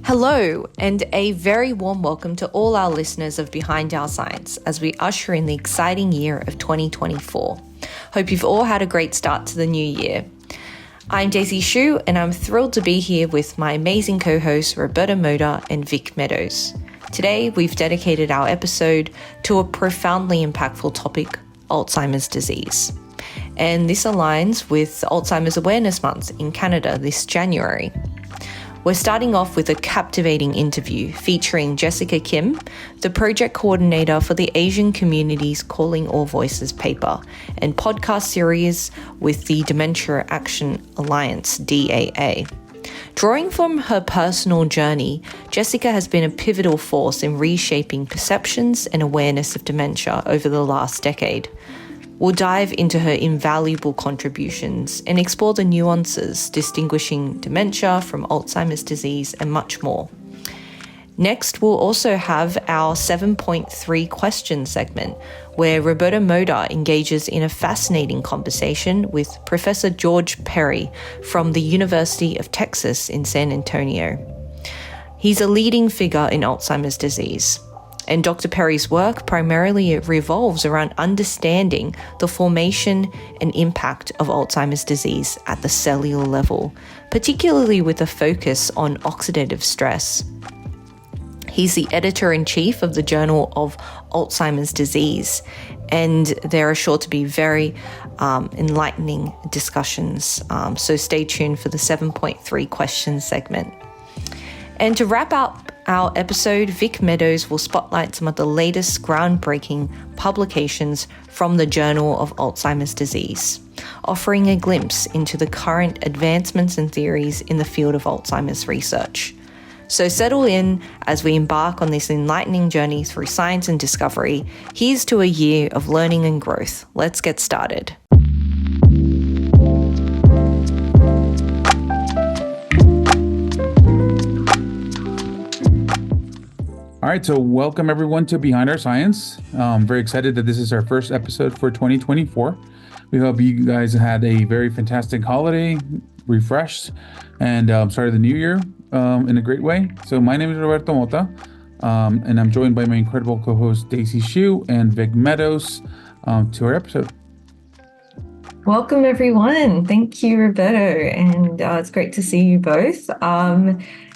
Hello, and a very warm welcome to all our listeners of Behind Our Science as we usher in the exciting year of 2024. Hope you've all had a great start to the new year. I'm Daisy Shu, and I'm thrilled to be here with my amazing co-hosts Roberta Moda and Vic Meadows. Today, we've dedicated our episode to a profoundly impactful topic, Alzheimer's disease. And this aligns with Alzheimer's Awareness Month in Canada this January. We're starting off with a captivating interview featuring Jessica Kim, the project coordinator for the Asian Community's Calling All Voices paper, and podcast series with the Dementia Action Alliance, DAA. Drawing from her personal journey, Jessica has been a pivotal force in reshaping perceptions and awareness of dementia over the last decade. We'll dive into her invaluable contributions and explore the nuances distinguishing dementia from Alzheimer's disease and much more. Next, we'll also have our 7.3 question segment, where Roberta Moda engages in a fascinating conversation with Professor George Perry from the University of Texas in San Antonio. He's a leading figure in Alzheimer's disease. And Dr. Perry's work primarily revolves around understanding the formation and impact of Alzheimer's disease at the cellular level, particularly with a focus on oxidative stress. He's the editor-in-chief of the Journal of Alzheimer's Disease, and there are sure to be very enlightening discussions. So stay tuned for the 7.3 questions segment. And to wrap up our episode, Vic Meadows will spotlight some of the latest groundbreaking publications from the Journal of Alzheimer's Disease, offering a glimpse into the current advancements and theories in the field of Alzheimer's research. So settle in as we embark on this enlightening journey through science and discovery. Here's to a year of learning and growth. Let's get started. All right, so welcome everyone to Behind Our Science. I'm very excited that this is our first episode for 2024. We hope you guys had a very fantastic holiday, refreshed, and started the new year in a great way. So my name is Roberto Mota, and I'm joined by my incredible co-host Daisy Shu and Vic Meadows to our episode. Welcome, everyone. Thank you, Roberto, and it's great to see you both.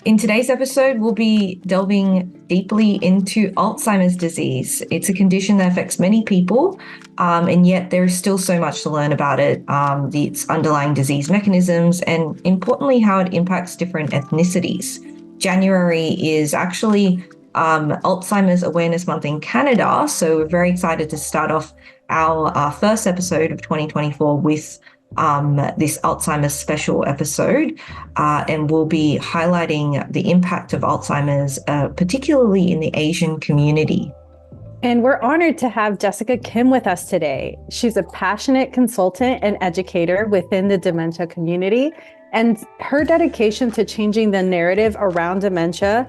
In today's episode, we'll be delving deeply into Alzheimer's disease. It's a condition that affects many people, and yet there's still so much to learn about it, its underlying disease mechanisms, and importantly, how it impacts different ethnicities. January is actually Alzheimer's Awareness Month in Canada, so we're very excited to start off our first episode of 2024 with this Alzheimer's special episode, and we'll be highlighting the impact of Alzheimer's, particularly in the Asian community. And we're honored to have Jessica Kim with us today. She's a passionate consultant and educator within the dementia community, and her dedication to changing the narrative around dementia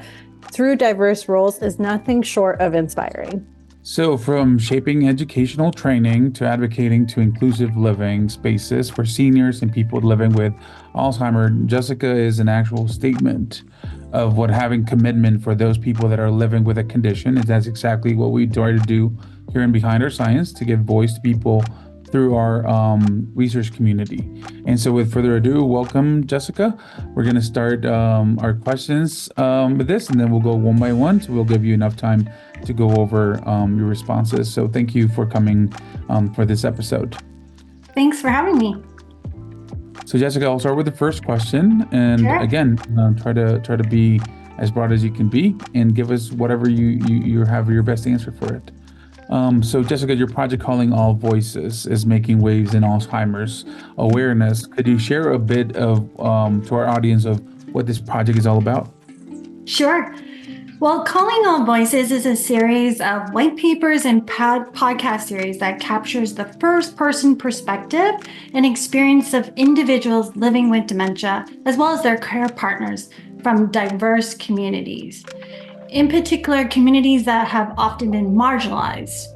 through diverse roles is nothing short of inspiring. So from shaping educational training to advocating to inclusive living spaces for seniors and people living with Alzheimer's, Jessica is an actual statement of what having commitment for those people that are living with a condition. And that's exactly what we try to do here in Behind Our Science, to give voice to people through our research community. And so with further ado, welcome, Jessica. We're going to start our questions with this, and then we'll go one by one. So we'll give you enough time to go over your responses. So thank you for coming for this episode. Thanks for having me. So Jessica, I'll start with the first question. And Sure. Again, try to be as broad as you can be and give us whatever you have your best answer for it. So Jessica, your project Calling All Voices is making waves in Alzheimer's awareness. Could you share a bit of to our audience of what this project is all about? Sure. Well, Calling All Voices is a series of white papers and podcast series that captures the first-person perspective and experience of individuals living with dementia, as well as their care partners from diverse communities. In particular, communities that have often been marginalized,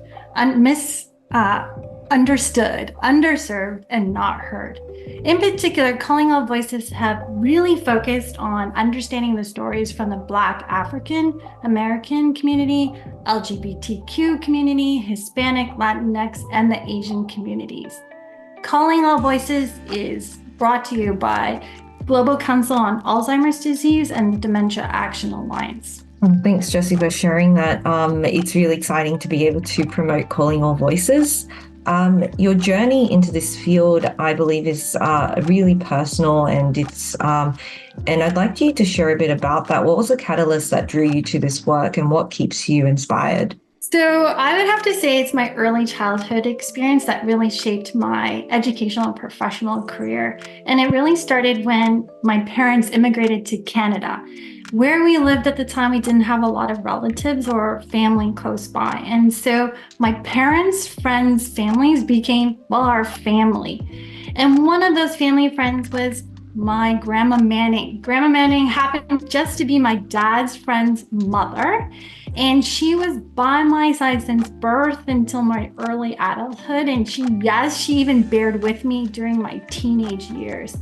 understood, underserved, and not heard. In particular, Calling All Voices have really focused on understanding the stories from the Black African American community, LGBTQ community, Hispanic, Latinx, and the Asian communities. Calling All Voices is brought to you by Global Council on Alzheimer's Disease and the Dementia Action Alliance. Thanks, Jessie, for sharing that. It's really exciting to be able to promote Calling All Voices. Your journey into this field, I believe, is really personal, and and I'd like you to share a bit about that. What was the catalyst that drew you to this work, and what keeps you inspired? So I would have to say it's my early childhood experience that really shaped my educational and professional career. And it really started when my parents immigrated to Canada. Where we lived at the time, we didn't have a lot of relatives or family close by. And so my parents' friends' families became, well, our family. And one of those family friends was my Grandma Manning. Grandma Manning happened just to be my dad's friend's mother. And she was by my side since birth until my early adulthood. And she even bared with me during my teenage years.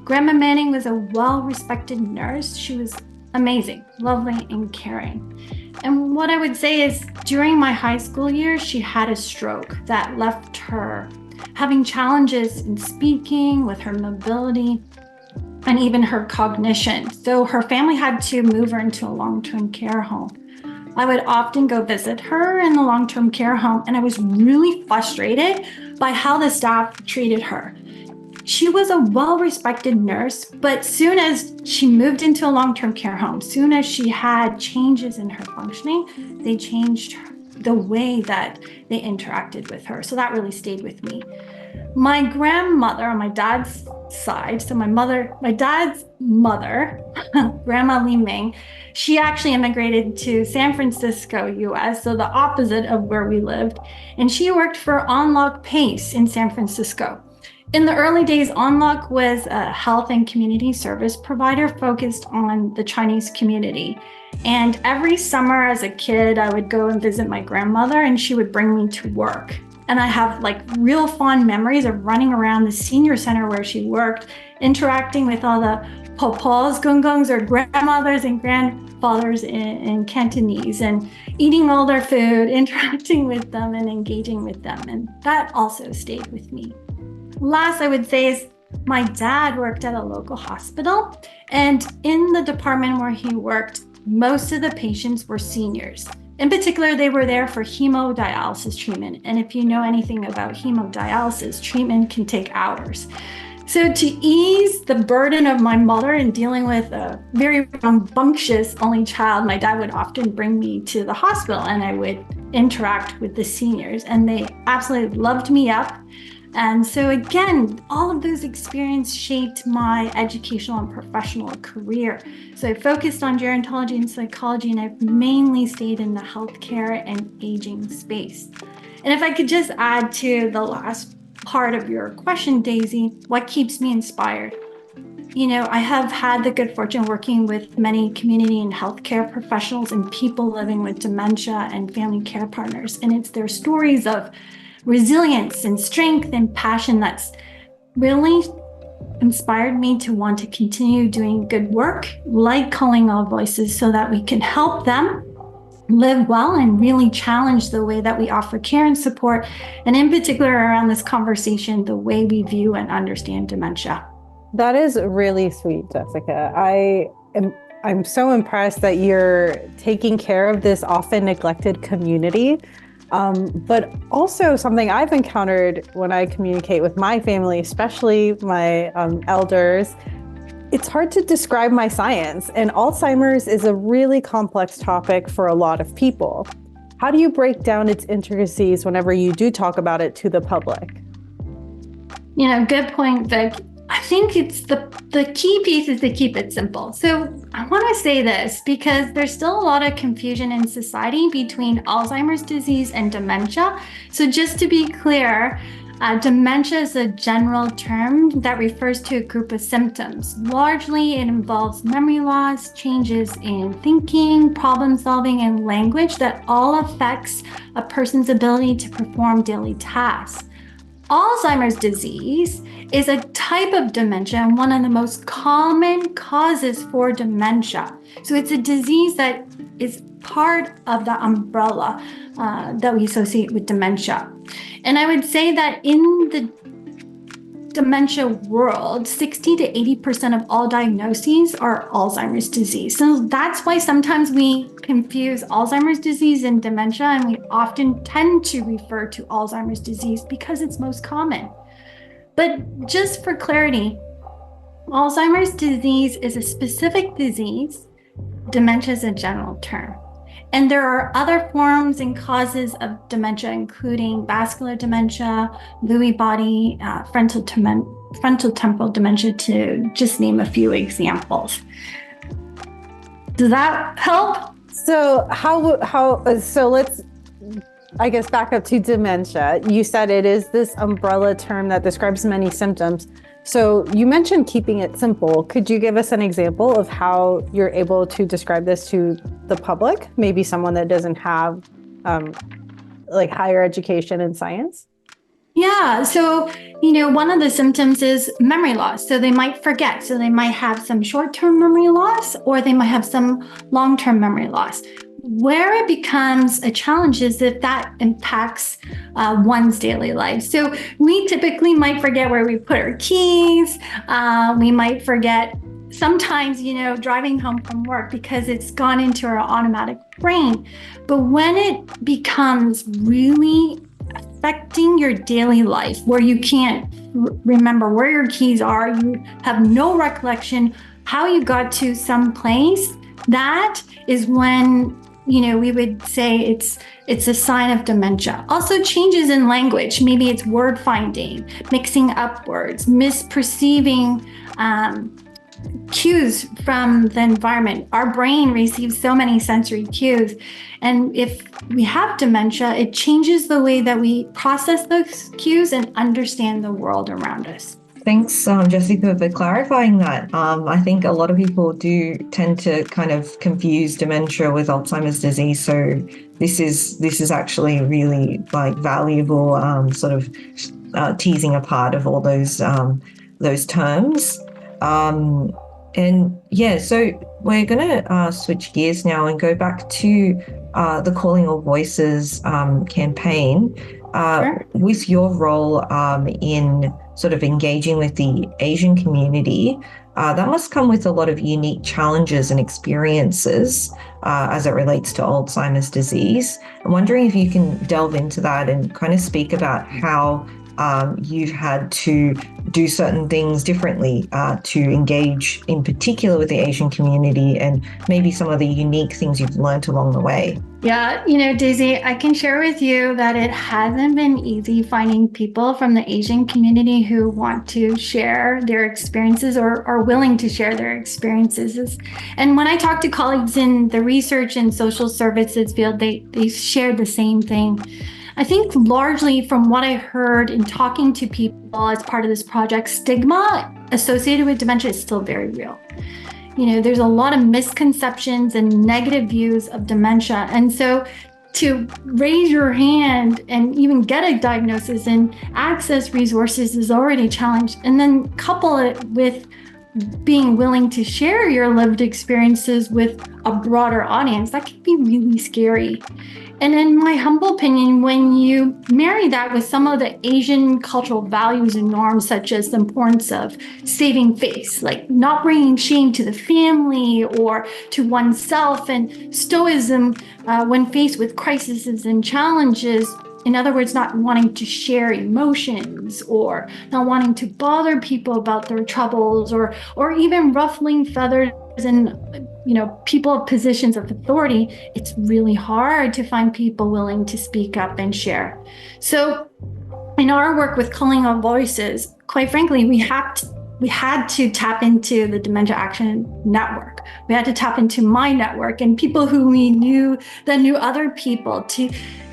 Grandma Manning was a well-respected nurse. She was amazing, lovely, and caring. And what I would say is during my high school years, she had a stroke that left her having challenges in speaking, with her mobility, and even her cognition. So her family had to move her into a long-term care home. I would often go visit her in the long-term care home, and I was really frustrated by how the staff treated her. She was a well-respected nurse, but soon as she moved into a long-term care home, soon as she had changes in her functioning, they changed the way that they interacted with her. So that really stayed with me. My grandmother on my dad's side, so my dad's mother, Grandma Li Ming, she actually immigrated to San Francisco, US, so the opposite of where we lived, and she worked for Unlock Pace in San Francisco. In the early days, Unlock was a health and community service provider focused on the Chinese community. And every summer as a kid, I would go and visit my grandmother, and she would bring me to work. And I have real fond memories of running around the senior center where she worked, interacting with all the popos, gungungs, or grandmothers and grandfathers in Cantonese, and eating all their food, interacting with them and engaging with them. And that also stayed with me. Last, I would say is my dad worked at a local hospital, and in the department where he worked, most of the patients were seniors. In particular, they were there for hemodialysis treatment. And if you know anything about hemodialysis, treatment can take hours. So to ease the burden of my mother in dealing with a very rambunctious only child, my dad would often bring me to the hospital, and I would interact with the seniors, and they absolutely loved me up. And so again, all of those experiences shaped my educational and professional career. So I focused on gerontology and psychology, and I've mainly stayed in the healthcare and aging space. And if I could just add to the last part of your question, Daisy, what keeps me inspired? I have had the good fortune working with many community and healthcare professionals and people living with dementia and family care partners. And it's their stories of resilience and strength and passion that's really inspired me to want to continue doing good work like Calling All Voices, so that we can help them live well and really challenge the way that we offer care and support, and in particular around this conversation, the way we view and understand dementia. That is really sweet, Jessica. I'm so impressed that you're taking care of this often neglected community. But also something I've encountered when I communicate with my family, especially my elders, it's hard to describe my science. And Alzheimer's is a really complex topic for a lot of people. How do you break down its intricacies whenever you do talk about it to the public? Good point, Vic. I think it's the key piece is to keep it simple. So I want to say this because there's still a lot of confusion in society between Alzheimer's disease and dementia. So just to be clear, dementia is a general term that refers to a group of symptoms. Largely, it involves memory loss, changes in thinking, problem solving, and language that all affects a person's ability to perform daily tasks. Alzheimer's disease is a type of dementia and one of the most common causes for dementia. So it's a disease that is part of the umbrella that we associate with dementia. And I would say that in the dementia world, 60 to 80% of all diagnoses are Alzheimer's disease. So that's why sometimes we confuse Alzheimer's disease and dementia, and we often tend to refer to Alzheimer's disease because it's most common. But just for clarity, Alzheimer's disease is a specific disease. Dementia is a general term. And there are other forms and causes of dementia, including vascular dementia, Lewy body, frontal temporal dementia, to just name a few examples. Does that help? So so let's, I guess, back up to dementia. You said it is this umbrella term that describes many symptoms. So you mentioned keeping it simple. Could you give us an example of how you're able to describe this to the public? Maybe someone that doesn't have like higher education in science? Yeah. So, one of the symptoms is memory loss. So they might forget. So they might have some short-term memory loss, or they might have some long-term memory loss. Where it becomes a challenge is if that impacts one's daily life. So we typically might forget where we put our keys. We might forget sometimes, driving home from work because it's gone into our automatic brain. But when it becomes really affecting your daily life, where you can't remember where your keys are, you have no recollection how you got to some place, that is when we would say it's a sign of dementia. Also, changes in language. Maybe it's word finding, mixing up words, misperceiving cues from the environment. Our brain receives so many sensory cues. And if we have dementia, it changes the way that we process those cues and understand the world around us. Thanks, Jessica, for clarifying that. I think a lot of people do tend to kind of confuse dementia with Alzheimer's disease. So this is actually really valuable sort of teasing apart of all those terms. So we're going to switch gears now and go back to the Calling All Voices campaign. Sure. With your role in sort of engaging with the Asian community, that must come with a lot of unique challenges and experiences as it relates to Alzheimer's disease. I'm wondering if you can delve into that and kind of speak about how you've had to do certain things differently to engage in particular with the Asian community, and maybe some of the unique things you've learned along the way. Yeah, Daisy, I can share with you that it hasn't been easy finding people from the Asian community who want to share their experiences or are willing to share their experiences. And when I talk to colleagues in the research and social services field, they share the same thing. I think largely from what I heard in talking to people as part of this project, stigma associated with dementia is still very real. There's a lot of misconceptions and negative views of dementia. And so to raise your hand and even get a diagnosis and access resources is already a challenge. And then couple it with being willing to share your lived experiences with a broader audience, that can be really scary. And in my humble opinion, when you marry that with some of the Asian cultural values and norms, such as the importance of saving face, like not bringing shame to the family or to oneself, and stoicism when faced with crises and challenges, in other words, not wanting to share emotions or not wanting to bother people about their troubles or even ruffling feathers and people in positions of authority, it's really hard to find people willing to speak up and share. So in our work with Calling All Voices, quite frankly, we had to tap into the Dementia Action Network. We had to tap into my network and people who we knew that knew other people, to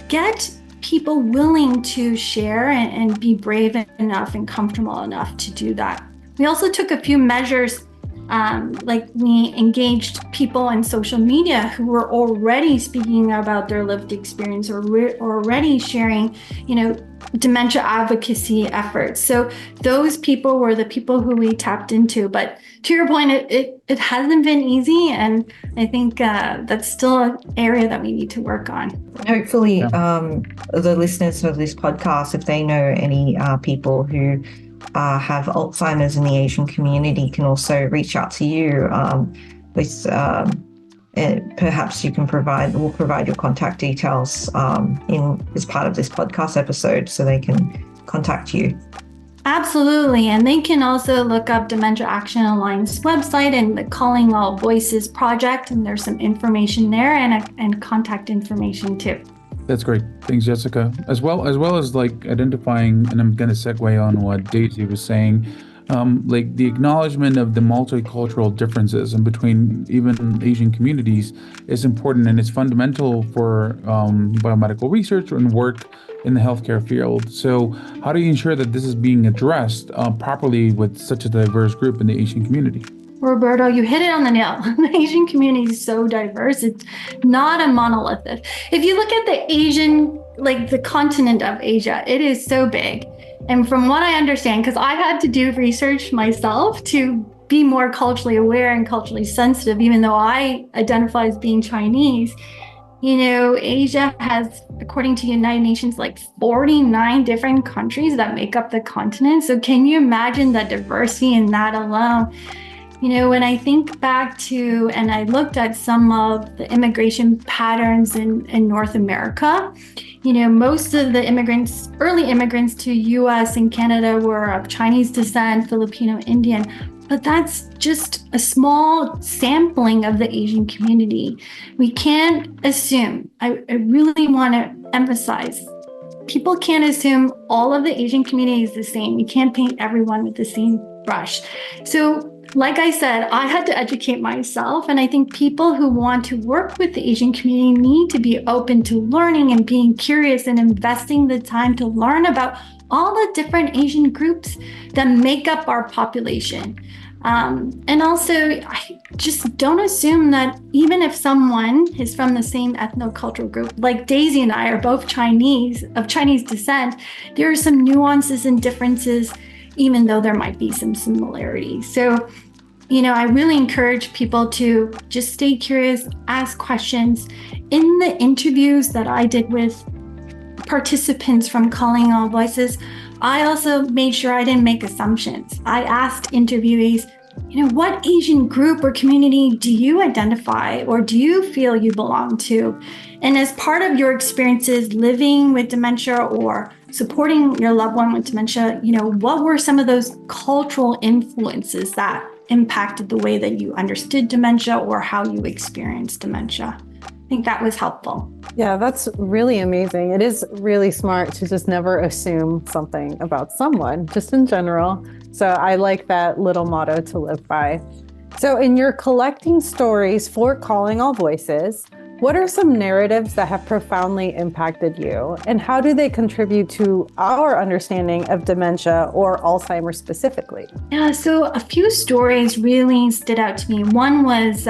get people willing to share and be brave enough and comfortable enough to do that. We also took a few measures Like we engaged people on social media who were already speaking about their lived experience or already sharing, dementia advocacy efforts. So those people were the people who we tapped into. But to your point, it hasn't been easy. And I think that's still an area that we need to work on. Hopefully, the listeners of this podcast, if they know any people who have Alzheimer's in the Asian community, can also reach out to you with perhaps we'll provide your contact details as part of this podcast episode so they can contact you. Absolutely. And they can also look up Dementia Action Alliance website and the Calling All Voices project. And there's some information there and contact information too. That's great. Thanks, Jessica. As well as like identifying, and I'm going to segue on what Daisy was saying, like the acknowledgement of the multicultural differences in between even Asian communities is important, and it's fundamental for biomedical research and work in the healthcare field. So how do you ensure that this is being addressed properly with such a diverse group in the Asian community? Roberto, you hit it on the nail. The Asian community is so diverse. It's not a monolithic. If you look at the Asian, like the continent of Asia, it is so big. And from what I understand, because I had to do research myself to be more culturally aware and culturally sensitive, even though I identify as being Chinese, Asia has, according to United Nations, like 49 different countries that make up the continent. So can you imagine the diversity in that alone? When I think back to, and I looked at some of the immigration patterns in North America, most of the early immigrants to US and Canada were of Chinese descent, Filipino, Indian, but that's just a small sampling of the Asian community. We can't assume, I really want to emphasize, people can't assume all of the Asian community is the same. We can't paint everyone with the same brush. So like I said, I had to educate myself, and I think people who want to work with the Asian community need to be open to learning and being curious and investing the time to learn about all the different Asian groups that make up our population. And also, I just don't assume that even if someone is from the same ethnocultural group, like Daisy and I are both Chinese, of Chinese descent, there are some nuances and differences, even though there might be some similarities. So, I really encourage people to just stay curious, ask questions. In the interviews that I did with participants from Calling All Voices, I also made sure I didn't make assumptions. I asked interviewees, what Asian group or community do you identify or do you feel you belong to? And as part of your experiences living with dementia or supporting your loved one with dementia, what were some of those cultural influences that impacted the way that you understood dementia or how you experienced dementia? I think that was helpful. Yeah, that's really amazing. It is really smart to just never assume something about someone, just in general. So I like that little motto to live by. So in your collecting stories for Calling All Voices, what are some narratives that have profoundly impacted you, and how do they contribute to our understanding of dementia or Alzheimer's specifically? Yeah, so a few stories really stood out to me. One was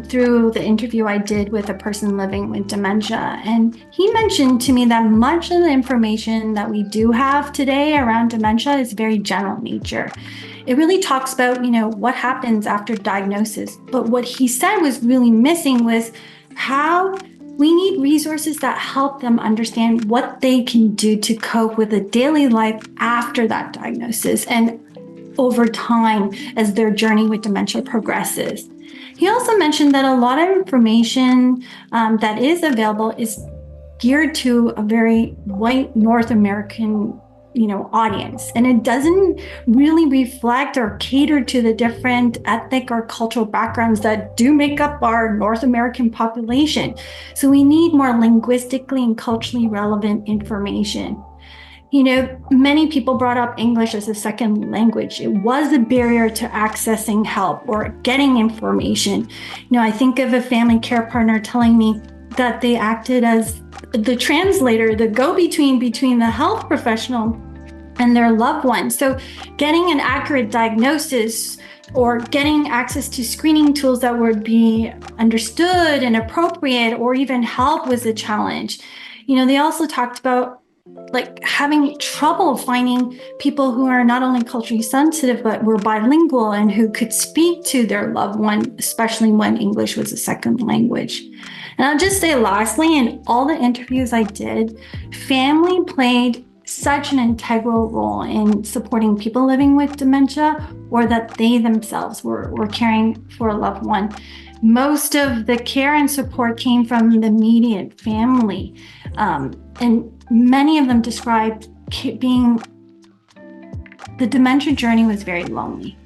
through the interview I did with a person living with dementia, and he mentioned to me that much of the information that we do have today around dementia is very general in nature. It really talks about, what happens after diagnosis, but what he said was really missing was how we need resources that help them understand what they can do to cope with a daily life after that diagnosis and over time as their journey with dementia progresses. He also mentioned that a lot of information that is available is geared to a very white North American audience. And it doesn't really reflect or cater to the different ethnic or cultural backgrounds that do make up our North American population. So we need more linguistically and culturally relevant information. Many people brought up English as a second language. It was a barrier to accessing help or getting information. I think of a family care partner telling me that they acted as the translator, the go-between between the health professional and their loved ones. So getting an accurate diagnosis or getting access to screening tools that would be understood and appropriate or even help was a challenge. They also talked about like having trouble finding people who are not only culturally sensitive, but were bilingual and who could speak to their loved one, especially when English was a second language. And I'll just say lastly, in all the interviews I did, family played such an integral role in supporting people living with dementia or that they themselves were caring for a loved one. Most of the care and support came from the immediate family. And many of them described the dementia journey was very lonely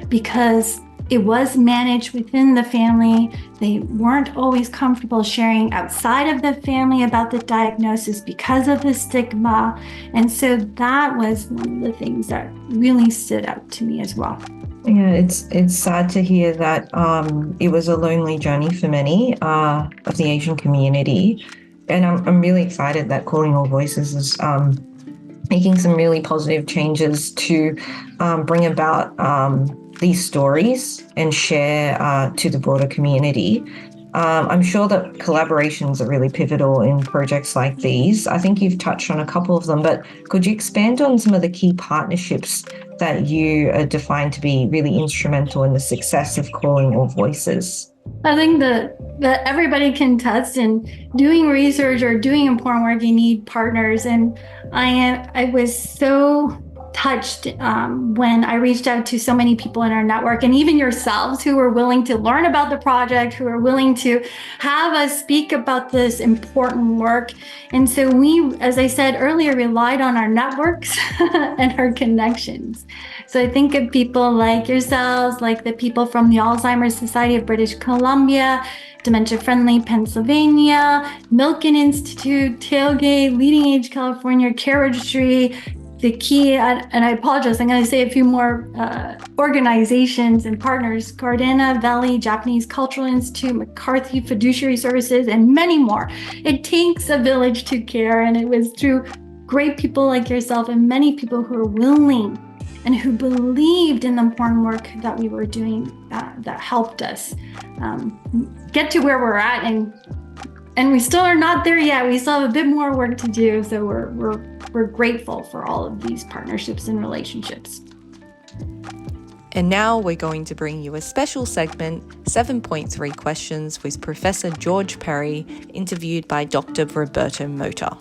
because it was managed within the family. They weren't always comfortable sharing outside of the family about the diagnosis because of the stigma. And so that was one of the things that really stood out to me as well. Yeah, it's sad to hear that it was a lonely journey for many of the Asian community. And I'm really excited that Calling All Voices is making some really positive changes to bring about these stories and share to the broader community. I'm sure that collaborations are really pivotal in projects like these. I think you've touched on a couple of them, but could you expand on some of the key partnerships that you define to be really instrumental in the success of Calling All Voices? I think that everybody can test in doing research or doing important work, you need partners. And I was so touched when I reached out to so many people in our network and even yourselves who were willing to learn about the project, who are willing to have us speak about this important work. And so we, as I said earlier, relied on our networks and our connections. So I think of people like yourselves, like the people from the Alzheimer's Society of British Columbia, Dementia Friendly Pennsylvania, Milken Institute, Tailgate, Leading Age California, Care Registry, the key, and I apologize, I'm going to say a few more organizations and partners, Gardena Valley Japanese Cultural Institute, McCarthy Fiduciary Services, and many more. It takes a village to care, and it was through great people like yourself and many people who are willing and who believed in the important work that we were doing that helped us get to where we're at. And we still are not there yet. We still have a bit more work to do. So we're grateful for all of these partnerships and relationships. And now we're going to bring you a special segment, 7.3 Questions with Professor George Perry, interviewed by Dr. Roberto Mota.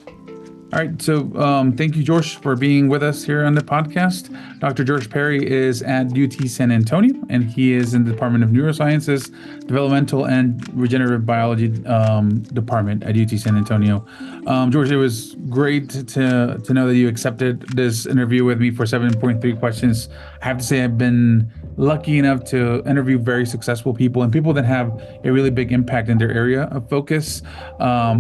All right, so thank you, George, for being with us here on the podcast. Dr. George Perry is at UT San Antonio, and he is in the Department of Neurosciences, Developmental and Regenerative Biology Department at UT San Antonio. George, it was great to know that you accepted this interview with me for 7.3 Questions. I have to say I've been lucky enough to interview very successful people and people that have a really big impact in their area of focus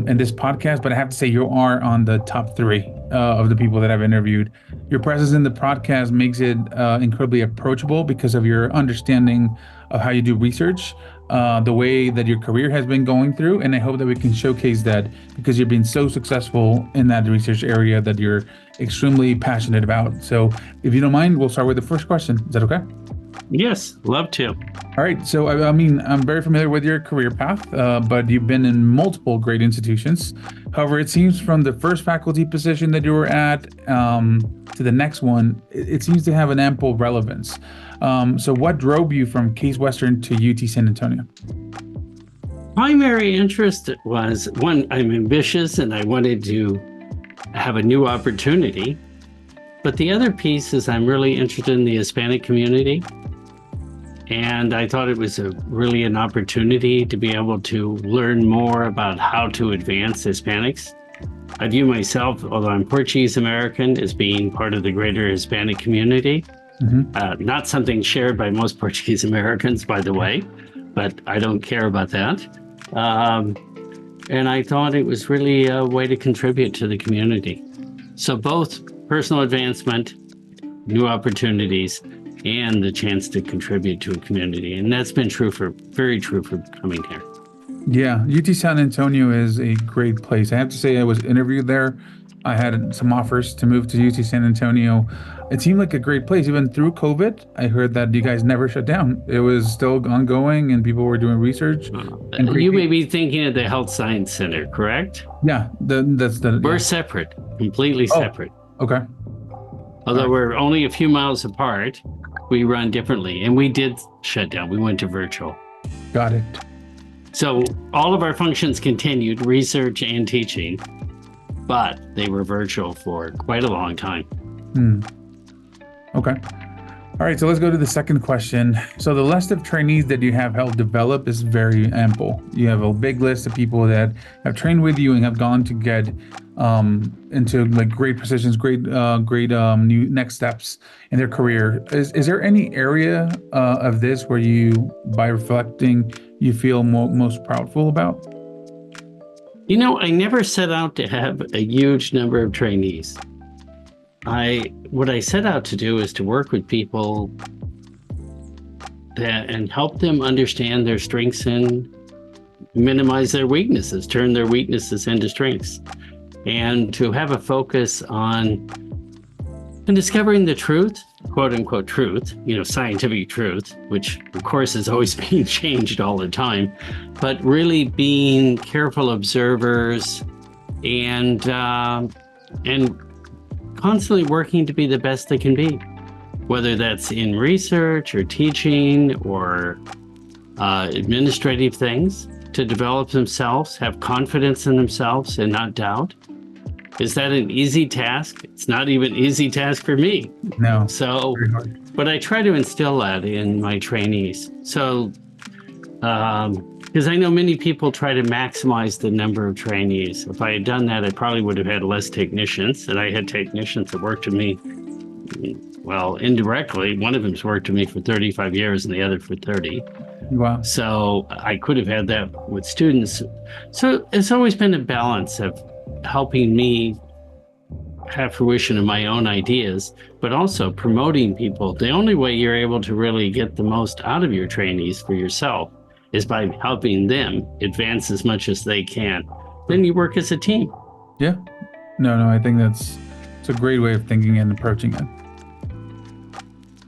in this podcast. But I have to say you are on the top 3 of the people that I've interviewed. Your presence in the podcast makes it incredibly approachable because of your understanding of how you do research, the way that your career has been going through. And I hope that we can showcase that because you've been so successful in that research area that you're extremely passionate about. So if you don't mind, we'll start with the first question. Is that okay? Yes, love to. All right. So, I mean, I'm very familiar with your career path, but you've been in multiple great institutions. However, it seems from the first faculty position that you were at to the next one, it seems to have an ample relevance. So what drove you from Case Western to UT San Antonio? Primary interest was, one, I'm ambitious and I wanted to have a new opportunity. But the other piece is I'm really interested in the Hispanic community. And I thought it was really an opportunity to be able to learn more about how to advance Hispanics. I view myself, although I'm Portuguese American, as being part of the greater Hispanic community. Mm-hmm. Not something shared by most Portuguese Americans, by the way, but I don't care about that. And I thought it was really a way to contribute to the community. So both personal advancement, new opportunities, and the chance to contribute to a community. And that's been very true for coming here. Yeah, UT San Antonio is a great place. I have to say I was interviewed there I had some offers to move to UT San Antonio. It seemed like a great place. Even through COVID, I heard that you guys never shut down. It was still ongoing and people were doing research. And You may be thinking of the Health Science Center, correct? Yeah, We're separate, completely separate. Okay. Although we're only a few miles apart, we run differently. And we did shut down. We went to virtual. Got it. So all of our functions continued, research and teaching, but they were virtual for quite a long time. Okay. All right, so let's go to the second question. So the list of trainees that you have helped develop is very ample. You have a big list of people that have trained with you and have gone to get into like great positions, great new next steps in their career. Is there any area of this where you, by reflecting, you feel most proudful about? You know, I never set out to have a huge number of trainees. What I set out to do is to work with people and help them understand their strengths and minimize their weaknesses, turn their weaknesses into strengths, and to have a focus on discovering the truth, quote unquote truth, scientific truth, which of course is always being changed all the time, but really being careful observers and constantly working to be the best they can be, whether that's in research or teaching or administrative things, to develop themselves, have confidence in themselves and not doubt. Is that an easy task? It's not even an easy task for me. No. So, but I try to instill that in my trainees. So, because I know many people try to maximize the number of trainees. If I had done that, I probably would have had less technicians. And I had technicians that worked with me, well, indirectly. One of them's worked with me for 35 years and the other for 30. Wow. So I could have had that with students. So it's always been a balance of helping me have fruition of my own ideas, but also promoting people. The only way you're able to really get the most out of your trainees for yourself is by helping them advance as much as they can. Then you work as a team. Yeah. No, I think it's a great way of thinking and approaching it.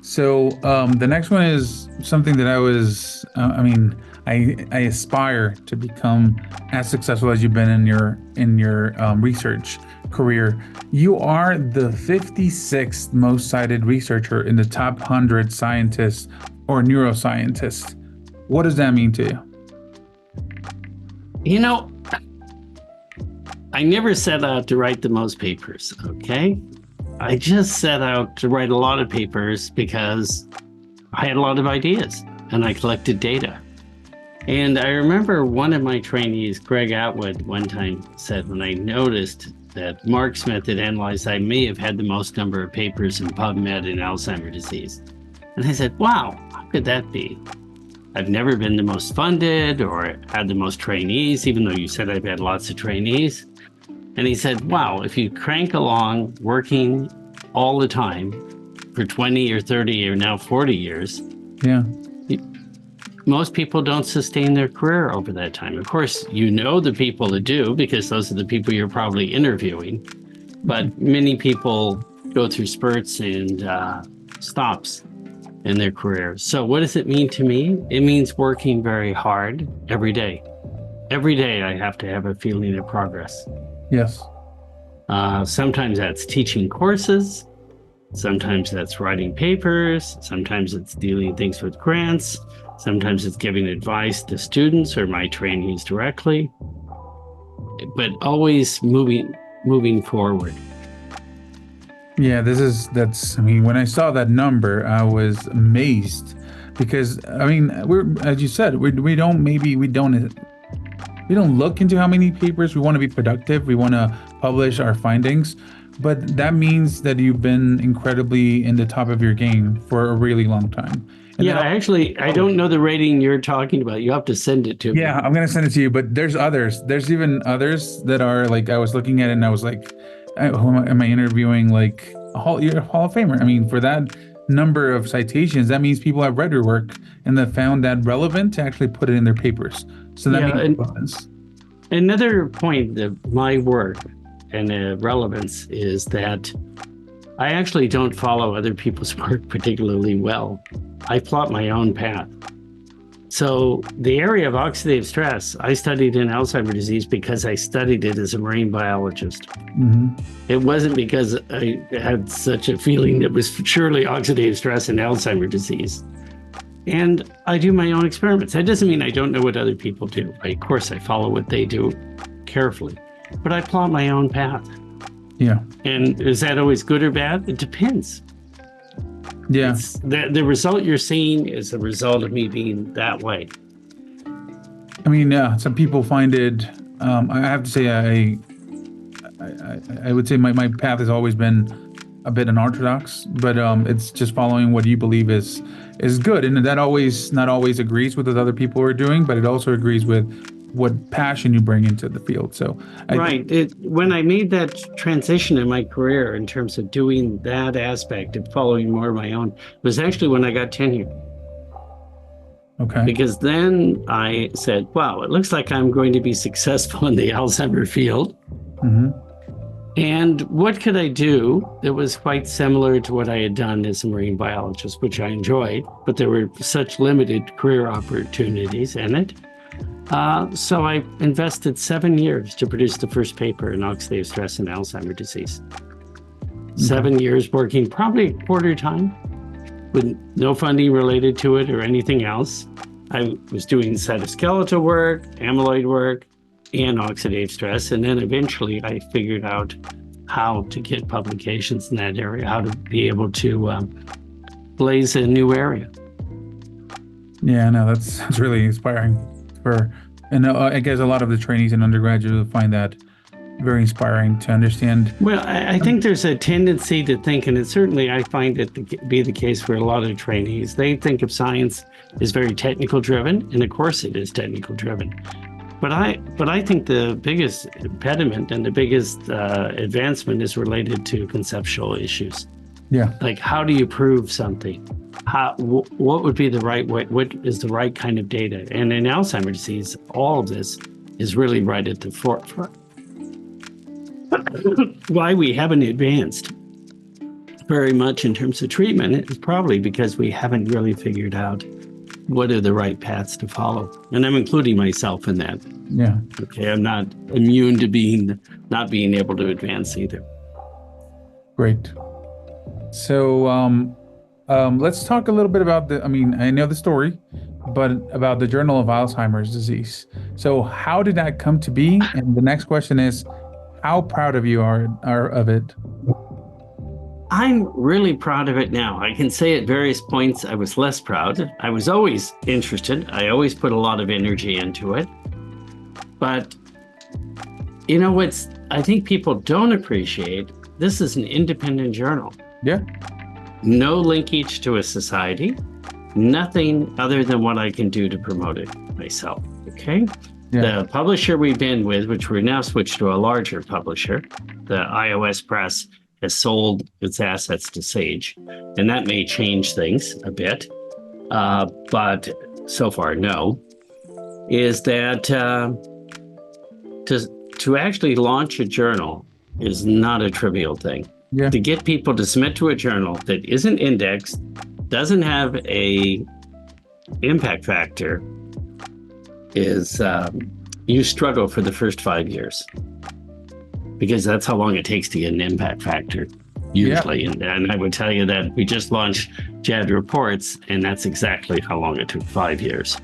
So the next one is something that I aspire to become as successful as you've been in your research career. You are the 56th most cited researcher in the top 100 scientists or neuroscientists. What does that mean to you? I never set out to write the most papers, okay? I just set out to write a lot of papers because I had a lot of ideas and I collected data. And I remember one of my trainees, Greg Atwood, one time said, when I noticed that Mark's method analyzed, I may have had the most number of papers in PubMed in Alzheimer's disease. And I said, wow, how could that be? I've never been the most funded or had the most trainees, even though you said I've had lots of trainees. And he said, wow, if you crank along working all the time for 20 or 30 or now 40 years, yeah, most people don't sustain their career over that time. Of course, the people that do, because those are the people you're probably interviewing. But many people go through spurts and stops in their career. So what does it mean to me? It means working very hard every day. Every day I have to have a feeling of progress. Yes. Sometimes that's teaching courses. Sometimes that's writing papers. Sometimes it's dealing things with grants. Sometimes it's giving advice to students or my trainees directly. But always moving forward. Yeah, when I saw that number, I was amazed because, we're, as you said, we don't look into how many papers. We want to be productive. We want to publish our findings, but that means that you've been incredibly in the top of your game for a really long time. And I don't know the rating you're talking about. You have to send it to me. Yeah, I'm going to send it to you, but there's others. There's even others that are like, I was looking at it and I was like, who am I interviewing? Like you're a Hall of Famer. For that number of citations, that means people have read your work and they found that relevant to actually put it in their papers. So that means another point of my work and the relevance is that I actually don't follow other people's work particularly well. I plot my own path. So the area of oxidative stress, I studied in Alzheimer's disease because I studied it as a marine biologist. It wasn't because I had such a feeling that was surely oxidative stress and Alzheimer's disease. And I do my own experiments. That doesn't mean I don't know what other people do. Of course, I follow what they do carefully, but I plot my own path. Yeah. And is that always good or bad? It depends. Yeah. The result you're seeing is the result of me being that way. I mean, some people find it, I have to say, I would say my path has always been a bit unorthodox, but it's just following what you believe is good. And that not always agrees with what other people are doing, but it also agrees with what passion you bring into the field. So when I made that transition in my career in terms of doing that aspect of following more of my own, was actually when I got tenure. Okay. Because then I said, wow, it looks like I'm going to be successful in the Alzheimer field. And what could I do that was quite similar to what I had done as a marine biologist, which I enjoyed, but there were such limited career opportunities in it. So I invested 7 years to produce the first paper in oxidative stress and Alzheimer's disease. 7 years working probably quarter time with no funding related to it or anything else. I was doing cytoskeletal work, amyloid work, and oxidative stress. And then eventually I figured out how to get publications in that area, how to be able to blaze a new area. Yeah, no, that's really inspiring. And I guess a lot of the trainees and undergraduates will find that very inspiring to understand. Well, I think there's a tendency to think, and certainly I find it to be the case for a lot of trainees, they think of science as very technical driven, and of course it is technical driven. But I think the biggest impediment and the biggest advancement is related to conceptual issues. Yeah. Like, how do you prove something? What would be the right way? What is the right kind of data? And in Alzheimer's disease, all of this is really right at the forefront. Why we haven't advanced very much in terms of treatment is probably because we haven't really figured out what are the right paths to follow. And I'm including myself in that. Yeah. Okay, I'm not immune to not being able to advance either. Great. So let's talk a little bit about I know the story, but about the Journal of Alzheimer's Disease. So how did that come to be? And the next question is, how proud of you are of it? I'm really proud of it now. I can say at various points I was less proud. I was always interested. I always put a lot of energy into it. But you know what I think people don't appreciate? This is an independent journal. Yeah. No linkage to a society, nothing other than what I can do to promote it myself, okay? Yeah. The publisher we've been with, which we're now switched to a larger publisher, the iOS Press, has sold its assets to Sage, and that may change things a bit, but so far, no, is that to actually launch a journal is not a trivial thing. Yeah. To get people to submit to a journal that isn't indexed, doesn't have a impact factor, is you struggle for the first 5 years, because that's how long it takes to get an impact factor usually. Yeah. And I would tell you that we just launched JAD Reports, and that's exactly how long it took, 5 years.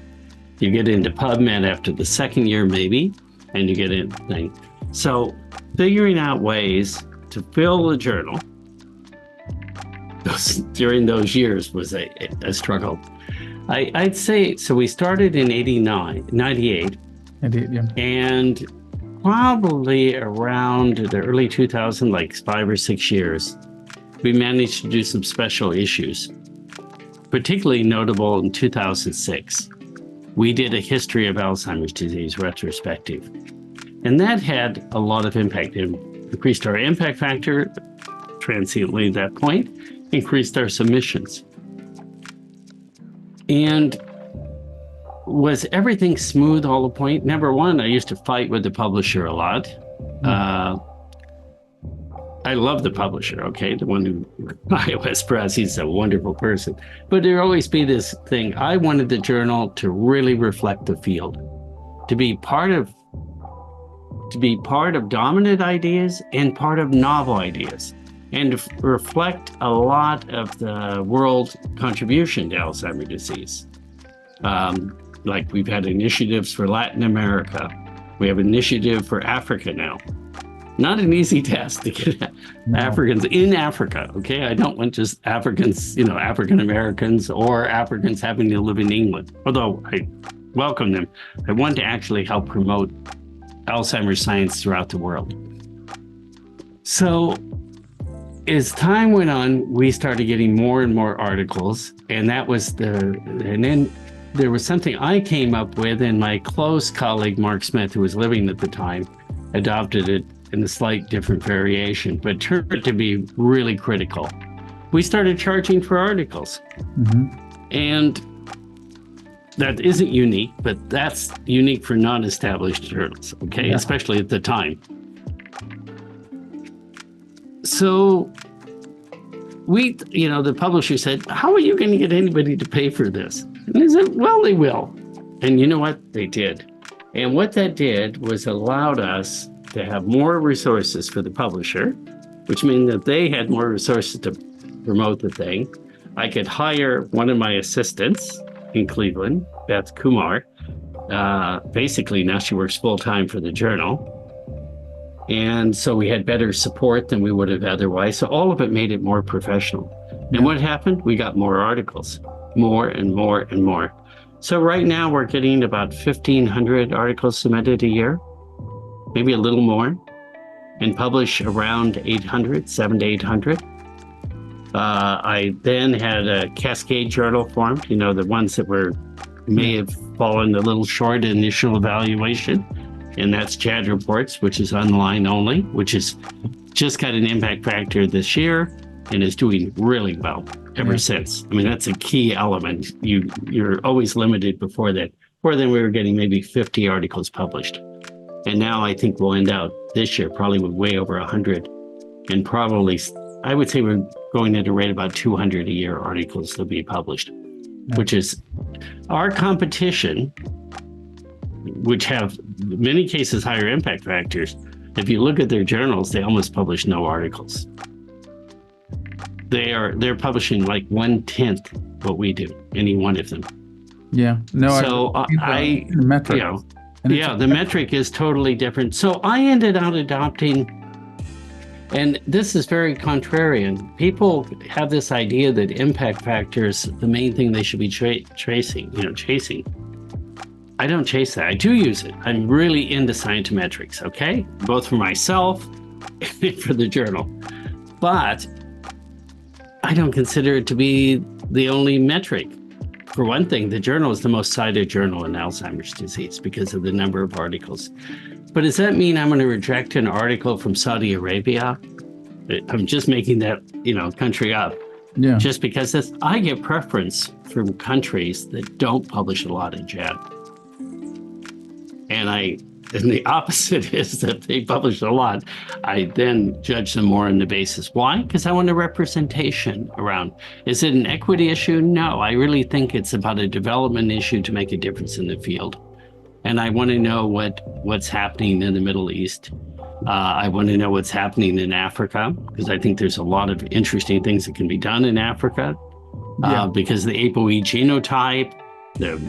You get into PubMed after the second year maybe, and you get in thing. So figuring out ways to fill the journal during those years was a struggle. I'd say, so we started in 98. Indeed, yeah. And probably around the early 2000s, like 5 or 6 years, we managed to do some special issues. Particularly notable in 2006, we did a history of Alzheimer's disease retrospective. And that had a lot of impact. It increased our impact factor transiently at that point, increased our submissions. And was everything smooth all the point? Number one, I used to fight with the publisher a lot. I love the publisher, okay? The one who, iOS Press, he's a wonderful person. But there'll always be this thing. I wanted the journal to really reflect the field, to be part of dominant ideas and part of novel ideas, and to reflect a lot of the world contribution to Alzheimer's disease. Like we've had initiatives for Latin America. We have an initiative for Africa now. Not an easy task to get Africans in Africa, okay? I don't want just Africans, African Americans or Africans having to live in England, although I welcome them. I want to actually help promote Alzheimer's science throughout the world. So as time went on, we started getting more and more articles, and then there was something I came up with, and my close colleague, Mark Smith, who was living at the time, adopted it in a slight different variation, but turned out to be really critical. We started charging for articles. And that isn't unique, but that's unique for non-established journals, okay? Yeah. Especially at the time. So the publisher said, how are you going to get anybody to pay for this? And I said, well, they will. And you know what? They did. And what that did was allowed us to have more resources for the publisher, which means that they had more resources to promote the thing. I could hire one of my assistants in Cleveland, Beth Kumar. Basically, now she works full-time for the journal. And so we had better support than we would have otherwise. So all of it made it more professional. Yeah. And what happened? We got more articles, more and more and more. So right now we're getting about 1,500 articles submitted a year, maybe a little more, and publish around 700 to 800. I then had a cascade journal formed, the ones that may have fallen a little short in initial evaluation. And that's JAD Reports, which is online only, which is just got an impact factor this year and is doing really well ever since. I mean, that's a key element. You're always limited before that. Before then, we were getting maybe 50 articles published. And now I think we'll end out this year probably with way over 100. And probably, I would say we're going at a rate about 200 a year articles to be published, which is our competition, which have in many cases higher impact factors. If you look at their journals, they almost publish no articles. They're publishing like 1/10 what we do, any one of them. Yeah. No. So the metric. The metric is totally different. So I ended up adopting, and this is very contrarian. People have this idea that impact factors, the main thing they should be chasing. I don't chase that. I do use it. I'm really into scientometrics, okay? Both for myself and for the journal. But I don't consider it to be the only metric. For one thing, the journal is the most cited journal in Alzheimer's disease because of the number of articles. But does that mean I'm going to reject an article from Saudi Arabia? I'm just making that, country up. Yeah. Just because I get preference from countries that don't publish a lot in JAD. And the opposite is that they publish a lot. I then judge them more on the basis. Why? Because I want a representation around. Is it an equity issue? No, I really think it's about a development issue to make a difference in the field. And I want to know what's happening in the Middle East. I want to know what's happening in Africa, because I think there's a lot of interesting things that can be done in Africa. Because the ApoE genotype, the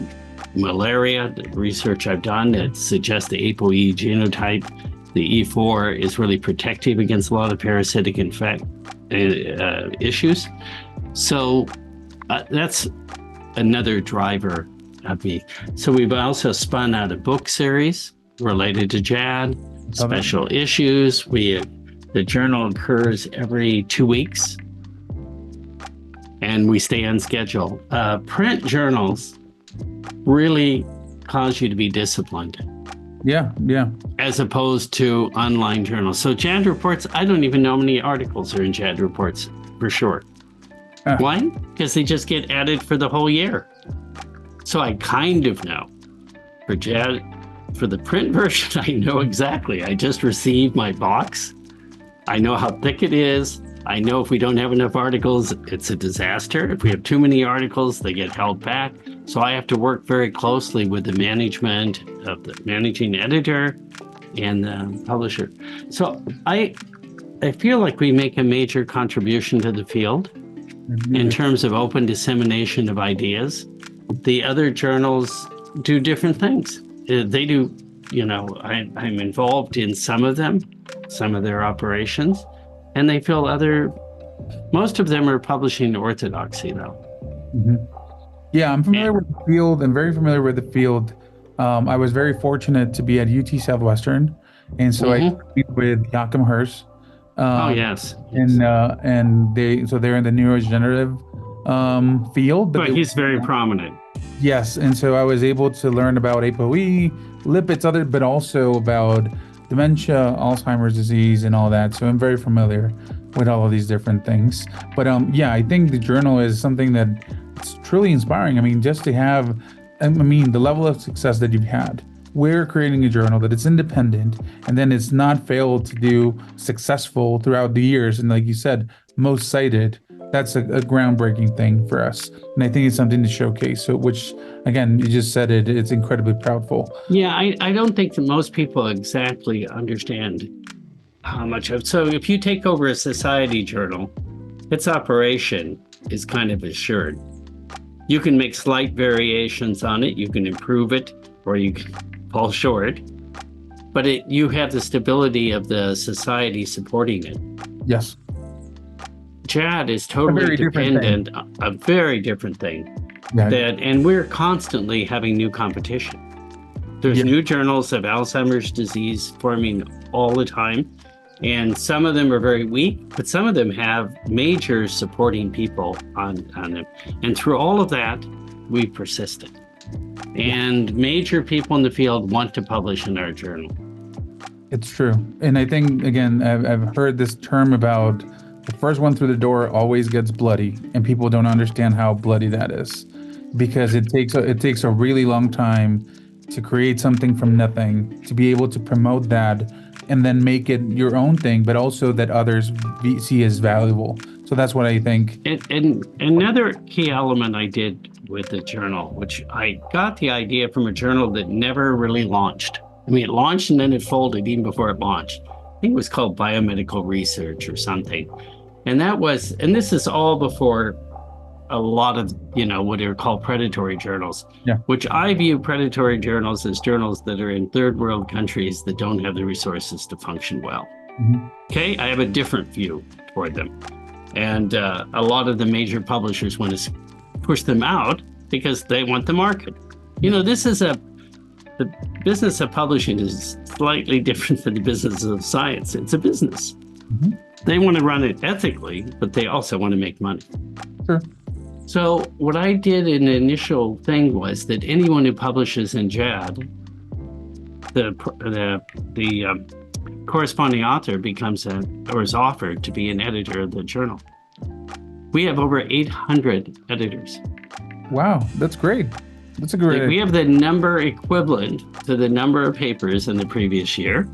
malaria, the research I've done that suggests the ApoE genotype, the E4 is really protective against a lot of parasitic issues. So that's another driver of me. So we've also spun out a book series related to JAD, special issues. The journal occurs every 2 weeks, and we stay on schedule. Print journals really cause you to be disciplined. Yeah. As opposed to online journals. So JAD Reports, I don't even know how many articles are in JAD Reports for sure. Why? Because they just get added for the whole year. So I kind of know. For JAD, for the print version, I know exactly. I just received my box I know how thick it is. I know if we don't have enough articles, it's a disaster. If we have too many articles, they get held back. So I have to work very closely with the management of the managing editor and the publisher. So I feel like we make a major contribution to the field in terms of open dissemination of ideas. The other journals do different things. They do, I'm involved in some of them, some of their operations, and they feel most of them are publishing orthodoxy though. Mm-hmm. Yeah, I'm familiar with the field. I'm very familiar with the field. I was very fortunate to be at UT Southwestern, and so I studied with Joachim Hers. Yes. And they're in the neurodegenerative field. But he's very prominent. Yes, and so I was able to learn about ApoE, lipids, but also about dementia, Alzheimer's disease, and all that. So I'm very familiar with all of these different things. But I think the journal is something that it's truly inspiring. I mean, just to have, the level of success that you've had. We're creating a journal that it's independent, and then it's not failed to do successful throughout the years. And like you said, most cited. That's a groundbreaking thing for us. And I think it's something to showcase. So, which, again, you just said it's incredibly proudful. Yeah, I don't think that most people exactly understand how much of. So if you take over a society journal, its operation is kind of assured. You can make slight variations on it, you can improve it, or you can fall short. But you have the stability of the society supporting it. Yes. JAD is totally dependent, a very different thing. Yeah. And we're constantly having new competition. There's new journals of Alzheimer's disease forming all the time. And some of them are very weak, but some of them have major supporting people on them. And through all of that, we persisted. And major people in the field want to publish in our journal. It's true. And I think, again, I've heard this term about the first one through the door always gets bloody, and people don't understand how bloody that is, because it takes a really long time to create something from nothing, to be able to promote that and then make it your own thing, but also that others see as valuable. So that's what I think. And another key element I did with the journal, which I got the idea from a journal that never really launched. I mean, it launched and then it folded even before it launched. I think it was called Biomedical Research or something. And this is all before a lot of, what are called predatory journals, which I view predatory journals as journals that are in third world countries that don't have the resources to function well. Mm-hmm. Okay, I have a different view toward them. And a lot of the major publishers want to push them out because they want the market. The business of publishing is slightly different than the business of science. It's a business. Mm-hmm. They want to run it ethically, but they also want to make money. Sure. So what I did in the initial thing was that anyone who publishes in JAD, the corresponding author is offered to be an editor of the journal. We have over 800 editors. Wow, that's great. That's a great. We have the number equivalent to the number of papers in the previous year.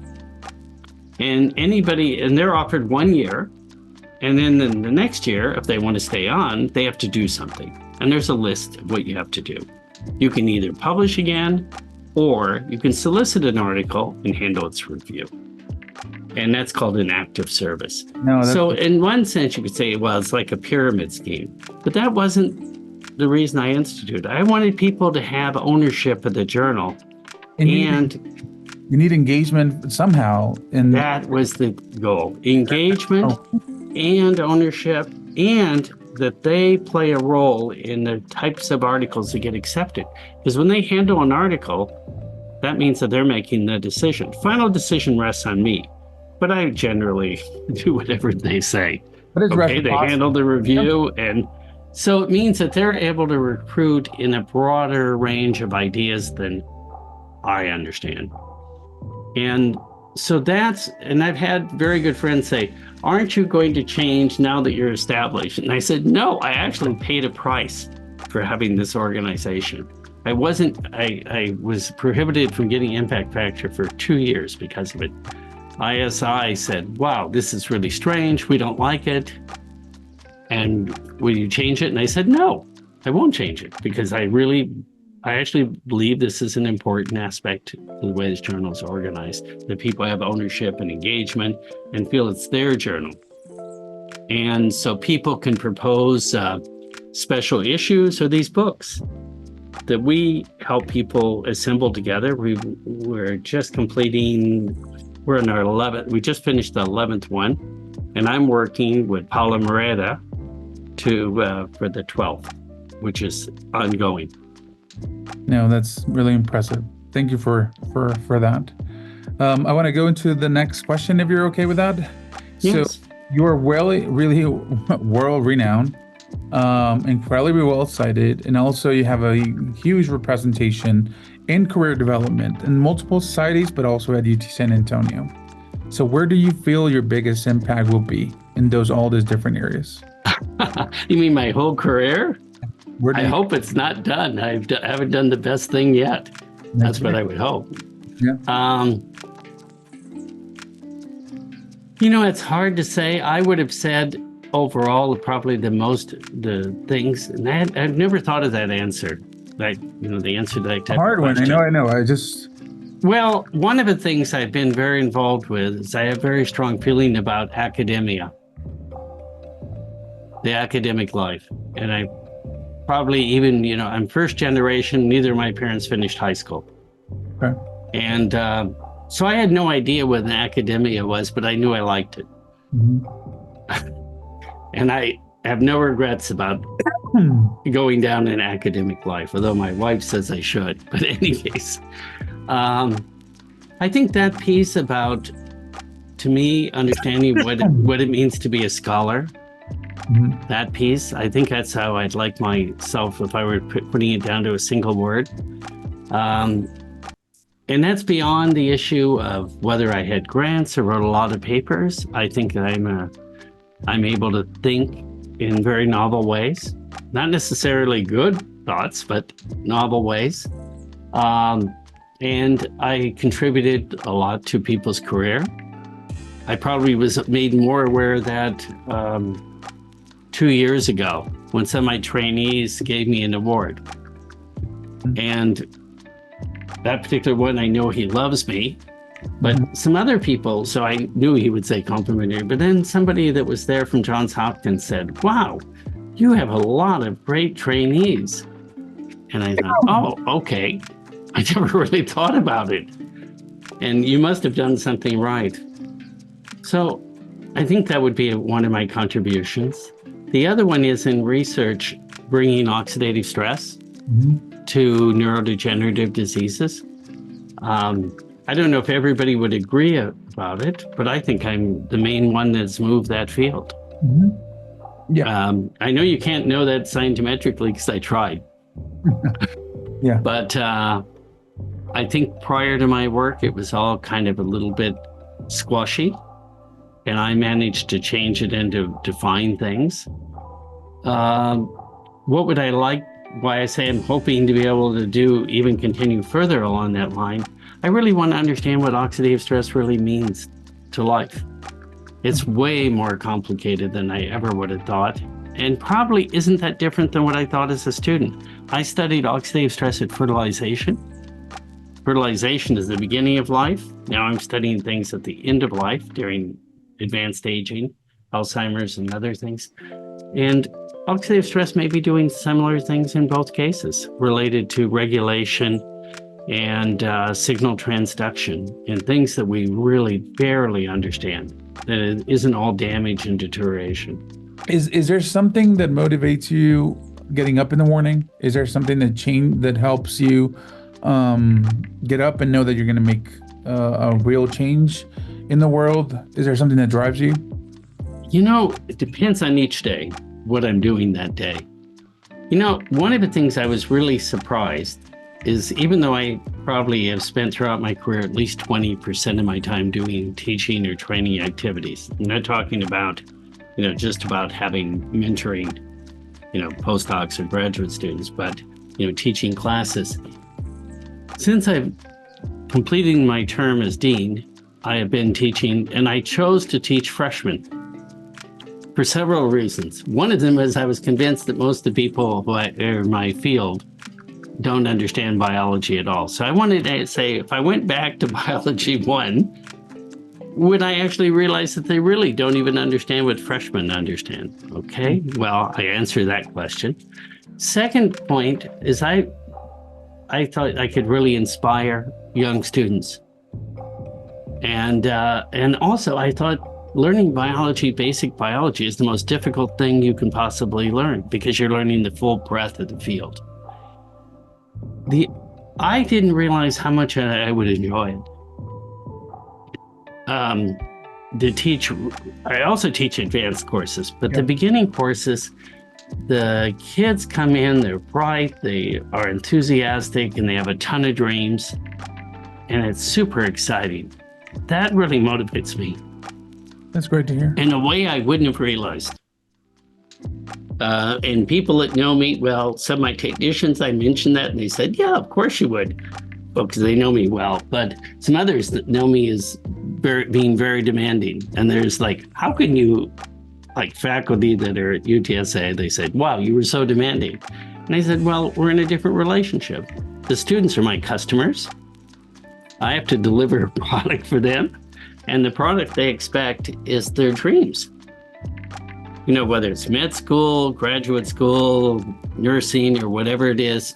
And they're offered 1 year. And then the next year, if they want to stay on, they have to do something. And there's a list of what you have to do. You can either publish again, or you can solicit an article and handle its review. And that's called an active service. So in one sense, you could say, well, it's like a pyramid scheme. But that wasn't the reason I instituted. I wanted people to have ownership of the journal. You need engagement somehow. That was the goal. Engagement and ownership, and that they play a role in the types of articles that get accepted. Because when they handle an article, that means that they're making the decision. Final decision rests on me, but I generally do whatever they say. They handle the review, and so it means that they're able to recruit in a broader range of ideas than I understand. And so and I've had very good friends say, aren't you going to change now that you're established? And I said, no, I actually paid a price for having this organization. I was prohibited from getting Impact Factor for 2 years because of it. ISI said, wow, this is really strange. We don't like it. And will you change it? And I said, no, I won't change it because I actually believe this is an important aspect to the way this journal is organized, that people have ownership and engagement and feel it's their journal. And so people can propose special issues or these books that we help people assemble together. We're just completing, we're in our 11th, we just finished the 11th one, and I'm working with Paula Moreda for the 12th, which is ongoing. No, that's really impressive. Thank you for that. I want to go into the next question if you're okay with that. Yes. So you are really world-renowned, incredibly well-cited, and also you have a huge representation in career development in multiple societies, but also at UT San Antonio. So where do you feel your biggest impact will be in all those different areas? You mean my whole career? I hope it's not done. I haven't done the best thing yet. That's what I would hope. Yeah. It's hard to say. I would have said overall probably the things, and I've never thought of that answer. The answer to that type hard of question. one. I know. Well, one of the things I've been very involved with is I have a very strong feeling about academia, the academic life. And I probably even, I'm first generation, neither of my parents finished high school. Okay. And so I had no idea what an academia was, but I knew I liked it. Mm-hmm. And I have no regrets about going down an academic life, although my wife says I should. But in any case, I think that piece about, to me, understanding what it means to be a scholar, Mm-hmm. that piece, I think that's how I'd like myself if I were putting it down to a single word. And that's beyond the issue of whether I had grants or wrote a lot of papers. I think that I'm able to think in very novel ways, not necessarily good thoughts, but novel ways. And I contributed a lot to people's career. I probably was made more aware of that 2 years ago when some of my trainees gave me an award. And that particular one, I know he loves me, but some other people, so I knew he would say complimentary, but then somebody that was there from Johns Hopkins said, wow, you have a lot of great trainees. And I thought, oh, okay. I never really thought about it. And you must have done something right. So I think that would be one of my contributions. The other one is in research, bringing oxidative stress to neurodegenerative diseases. I don't know if everybody would agree about it, but I think I'm the main one that's moved that field. Mm-hmm. Yeah. I know you can't know that scientifically because I tried. Yeah. But I think prior to my work, it was all kind of a little bit squashy, and I managed to change it and to define things. What would I like? Why I say I'm hoping to be able to do, even continue further along that line. I really want to understand what oxidative stress really means to life. It's way more complicated than I ever would have thought, and probably isn't that different than what I thought as a student. I studied oxidative stress at fertilization. Fertilization is the beginning of life. Now I'm studying things at the end of life during advanced aging, Alzheimer's and other things. And oxidative stress may be doing similar things in both cases related to regulation and signal transduction and things that we really barely understand, that it isn't all damage and deterioration. Is there something that motivates you getting up in the morning? Is there something that helps you get up and know that you're going to make a real change in the world? Is there something that drives you? It depends on each day, what I'm doing that day. One of the things I was really surprised is, even though I probably have spent throughout my career at least 20% of my time doing teaching or training activities, I'm not talking about, just about having mentoring, postdocs or graduate students, but, teaching classes. Since I've completed my term as dean, I have been teaching, and I chose to teach freshmen for several reasons. One of them is I was convinced that most of the people who are in my field don't understand biology at all. So I wanted to say, if I went back to biology 1, would I actually realize that they really don't even understand what freshmen understand? Okay, well, I answer that question. Second point is I thought I could really inspire young students. And also I thought learning biology, basic biology, is the most difficult thing you can possibly learn because you're learning the full breadth of the field. I didn't realize how much I would enjoy it. I also teach advanced courses, but the beginning courses, the kids come in, they're bright, they are enthusiastic, and they have a ton of dreams, and it's super exciting. That really motivates me. That's great to hear. In a way I wouldn't have realized. And people that know me, well, some of my technicians, I mentioned that, and they said, yeah, of course you would. Well, because they know me well. But some others that know me as being very demanding. And there's like, how can you, like faculty that are at UTSA, they said, wow, you were so demanding. And I said, well, we're in a different relationship. The students are my customers. I have to deliver a product for them. And the product they expect is their dreams. You know, whether it's med school, graduate school, nursing, or whatever it is,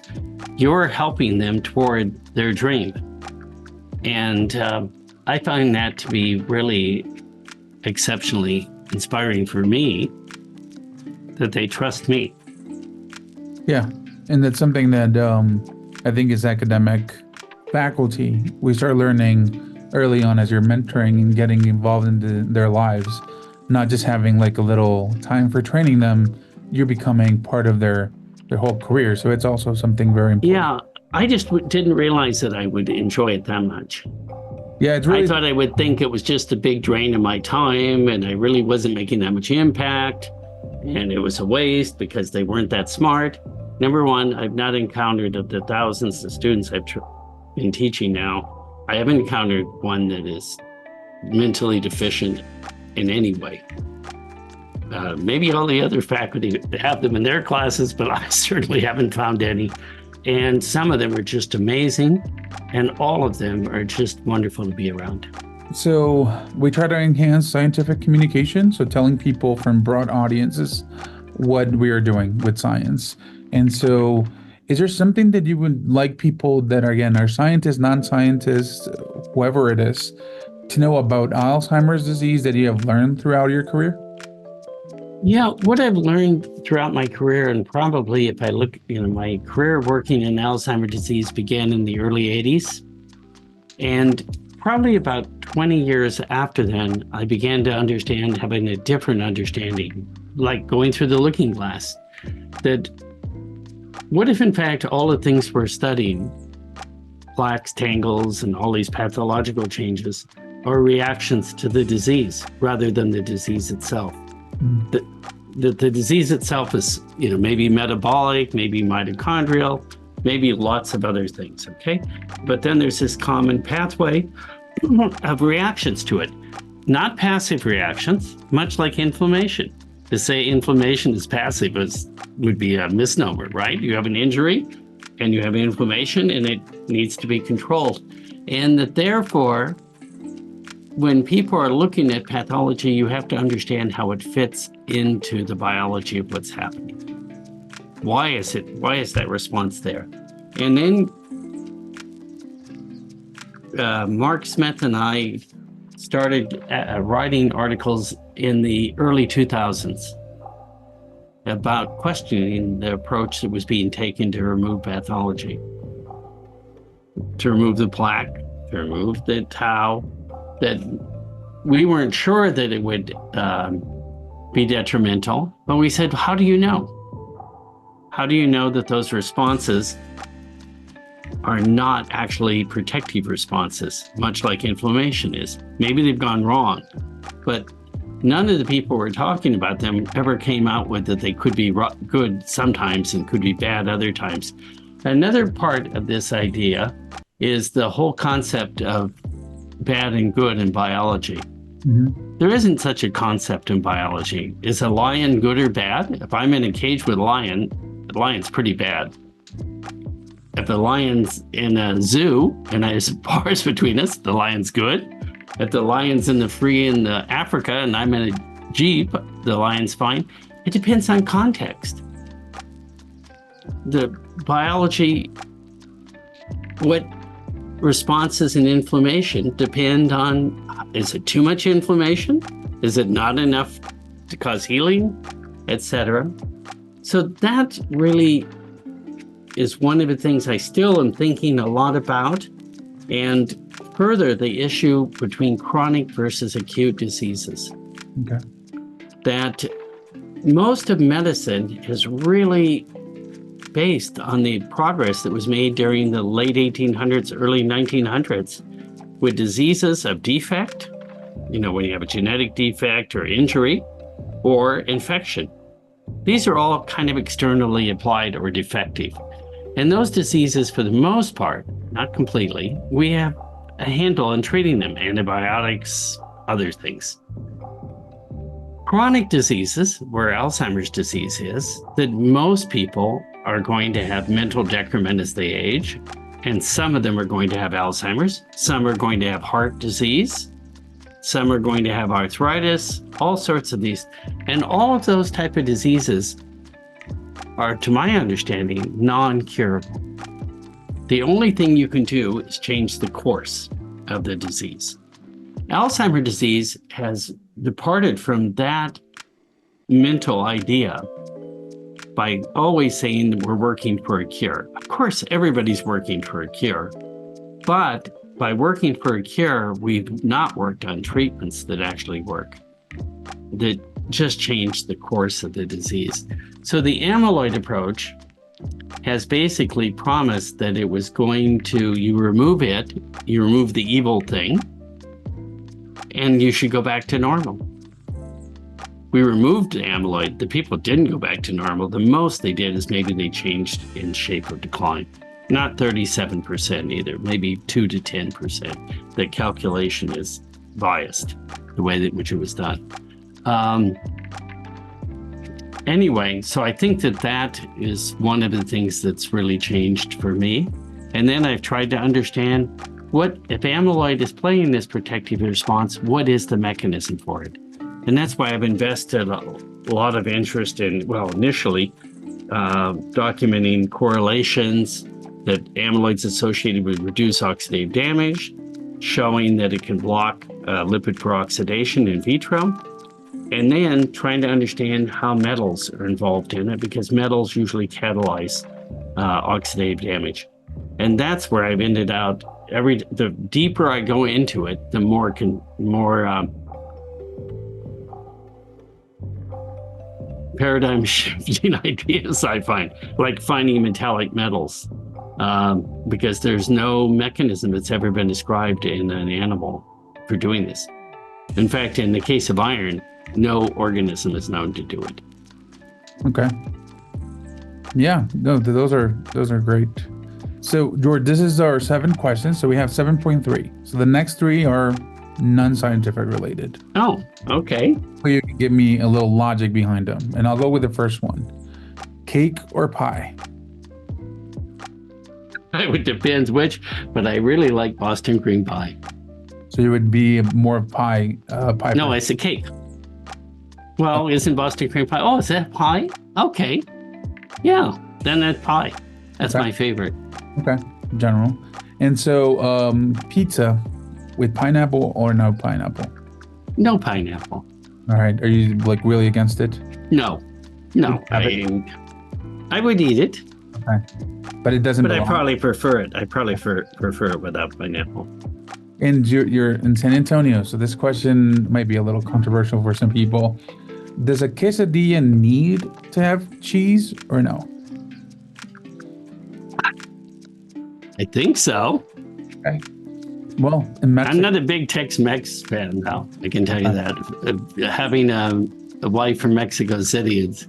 you're helping them toward their dream. And I find that to be really exceptionally inspiring for me, that they trust me. Yeah, and that's something that I think as academic faculty, we start learning early on as you're mentoring and getting involved into their lives, not just having like a little time for training them, you're becoming part of their whole career. So it's also something very important. Yeah, I just didn't realize that I would enjoy it that much. Yeah, it's really... I thought I would think it was just a big drain of my time and I really wasn't making that much impact and it was a waste because they weren't that smart. Number one, I've not encountered of the thousands of students I've been teaching now, I haven't encountered one that is mentally deficient in any way. Maybe all the other faculty have them in their classes, but I certainly haven't found any. And some of them are just amazing, and all of them are just wonderful to be around. So we try to enhance scientific communication, so telling people from broad audiences what we are doing with science. And so is there something that you would like people that are, again, are scientists, non-scientists, whoever it is, to know about Alzheimer's disease that you have learned throughout your career? Yeah, what I've learned throughout my career, and probably if I look, my career working in Alzheimer's disease began in the early 80s. And probably about 20 years after then, I began to understand, having a different understanding, like going through the looking glass, that what if in fact all the things we're studying, plaques, tangles, and all these pathological changes, are reactions to the disease rather than the disease itself? The disease itself is, maybe metabolic, maybe mitochondrial, maybe lots of other things, okay? But then there's this common pathway of reactions to it, not passive reactions, much like inflammation. To say inflammation is passive would be a misnomer, right? You have an injury and you have inflammation and it needs to be controlled. And that therefore, when people are looking at pathology, you have to understand how it fits into the biology of what's happening. Why is that response there? And then Mark Smith and I started writing articles in the early 2000s about questioning the approach that was being taken to remove pathology, to remove the plaque, to remove the tau, that we weren't sure that it would be detrimental, but we said, how do you know? How do you know that those responses are not actually protective responses, much like inflammation is? Maybe they've gone wrong, but none of the people we're talking about them ever came out with that they could be good sometimes and could be bad other times. Another part of this idea is the whole concept of bad and good in biology. There isn't such a concept in biology. Is a lion good or bad? If I'm in a cage with a lion, the lion's pretty bad. If the lion's in a zoo and there's bars between us, the lion's good. If the lion's in Africa and I'm in a Jeep, the lion's fine. It depends on context. The biology, what responses and inflammation depend on, is it too much inflammation? Is it not enough to cause healing, etc.? So that really is one of the things I still am thinking a lot about. And further, the issue between chronic versus acute diseases. Okay. That most of medicine is really based on the progress that was made during the late 1800s, early 1900s, with diseases of defect, when you have a genetic defect or injury or infection. These are all kind of externally applied or defective. And those diseases, for the most part, not completely, we have a handle on treating them, antibiotics, other things. Chronic diseases, where Alzheimer's disease is, that most people are going to have mental decrement as they age, and some of them are going to have Alzheimer's, some are going to have heart disease, some are going to have arthritis, all sorts of these. And all of those type of diseases are, to my understanding, non-curable. The only thing you can do is change the course of the disease. Alzheimer's disease has departed from that mental idea by always saying that we're working for a cure. Of course, everybody's working for a cure, but by working for a cure, we've not worked on treatments that actually work, that just change the course of the disease. So the amyloid approach has basically promised that it was going to, you remove the evil thing, and you should go back to normal. We removed the amyloid. The people didn't go back to normal. The most they did is maybe they changed in shape of decline. Not 37% either, maybe 2 to 10%. The calculation is biased, the way that which it was done. Anyway, so I think that is one of the things that's really changed for me. And then I've tried to understand if amyloid is playing this protective response, what is the mechanism for it? And that's why I've invested a lot of interest in, initially documenting correlations that amyloid's associated with reduced oxidative damage, showing that it can block lipid peroxidation in vitro, and then trying to understand how metals are involved in it, because metals usually catalyze oxidative damage. And that's where I've ended out. The deeper I go into it, the more paradigm shifting ideas I find, like finding metallic metals, because there's no mechanism that's ever been described in an animal for doing this. In fact, in the case of iron, no organism is known to do it. Okay. Yeah, no, those are great. So, George, this is our 7 questions. So we have 7.3. So the next 3 are non-scientific related. Oh, okay. So you can give me a little logic behind them. And I'll go with the first one. Cake or pie? It depends which, but I really like Boston cream pie. So you would be more pie. Pie. No, it's a cake. Well, isn't Boston cream pie? Oh, is that pie? Okay. Yeah, then that's pie. That's my favorite. Okay, general. And so pizza with pineapple or no pineapple? No pineapple. All right. Are you really against it? No. I would eat it. Okay. But it doesn't But belong. I probably prefer it. I probably prefer it without pineapple. And you're in San Antonio, so this question might be a little controversial for some people. Does a quesadilla need to have cheese or no? I think so. Okay. Well, in Mexico, I'm not a big Tex-Mex fan, though. I can tell you that. Having a wife from Mexico City is